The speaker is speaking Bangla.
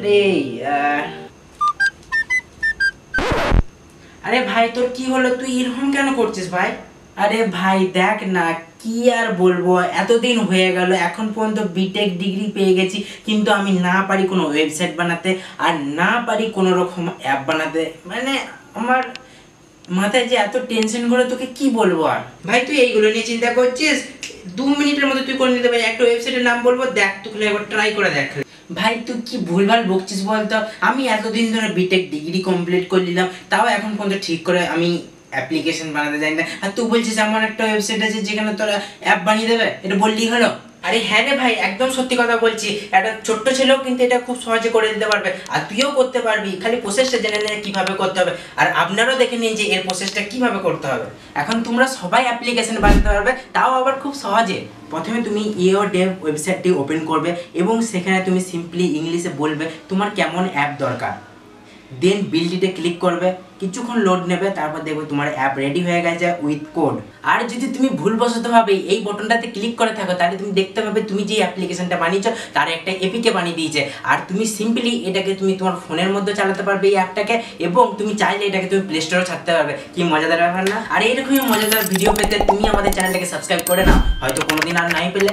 আরে আরে ভাই তোর কি হলো, তুই এরকম কেন করছিস ভাই? আরে ভাই দেখ না, কি আর বলবো, এতদিন হয়ে গেল এখন পর্যন্ত বিটেক ডিগ্রি পেয়ে গেছি, কিন্তু আমি না পারি কোনো ওয়েবসাইট বানাতে, আর না পারি কোনো রকম অ্যাপ বানাতে। মানে আমার মাথায় যে এত টেনশন করে তোকে কি বলবো। আর ভাই তুই এইগুলো নিয়ে চিন্তা করছিস, 2 মিনিটের মধ্যে তুই করে নিতে পারিস। একটা ওয়েবসাইটের নাম বলবো, দেখ তুই একবার ট্রাই করে দেখ। ভাই তুই কি ভুলভাল বকছিস বলতো? আমি এতদিন ধরে বিটেক ডিগ্রি কমপ্লিট করে নিলাম, তাও এখন পর্যন্ত ঠিক করে আমি অ্যাপ্লিকেশন বানাতে জানি না, আর তুই বলছিস এমন একটা ওয়েবসাইট আছে যেখানে তোরা অ্যাপ বানিয়ে দেবে? এটা বললেই হলো? আরে হ্যাঁ রে ভাই, একদম সত্যি কথা বলছি, একটা ছোট্ট ছেলেও কিন্তু এটা খুব সহজে করে দিতে পারবে, আর তুইও করতে পারবি, খালি প্রসেসটা জেনে নে কিভাবে করতে হবে, আর আপনারাও দেখে নিন যে এর প্রসেসটা কিভাবে করতে হবে। এখন তোমরা সবাই অ্যাপ্লিকেশন বানাতে পারবে, তাও আবার খুব সহজে। প্রথমে তুমি ইও ডেভ ওয়েবসাইটটি ওপেন করবে এবং সেখানে তুমি সিম্পলি ইংলিশে বলবে তোমার কেমন অ্যাপ দরকার, দেন বিল্ডিটে ক্লিক করবে, কিছুক্ষণ লোড নেবে, তারপর দেখবে তোমার অ্যাপ রেডি হয়ে গেছে উইথ কোড। আর যদি তুমি ভুলবশতভাবে এই বটনটাতে ক্লিক করে থাকো, তাহলে তুমি দেখতে পাবে তুমি যে অ্যাপ্লিকেশনটা বানিয়েছো তার একটা এপিকে বানিয়ে দিয়েছে, আর তুমি সিম্পলি এটাকে তুমি তোমার ফোনের মধ্যে চালাতে পারবে এই অ্যাপটাকে, এবং তুমি চাইলে এটাকে তুমি প্লে স্টোরে ছাড়তে পারবে। কি মজাদার ব্যাপার না? আর এইরকমই মজাদার ভিডিও পেতে তুমি আমাদের চ্যানেলটাকে সাবস্ক্রাইব করে নাও, হয়তো কোনোদিন আর নাই পেলে।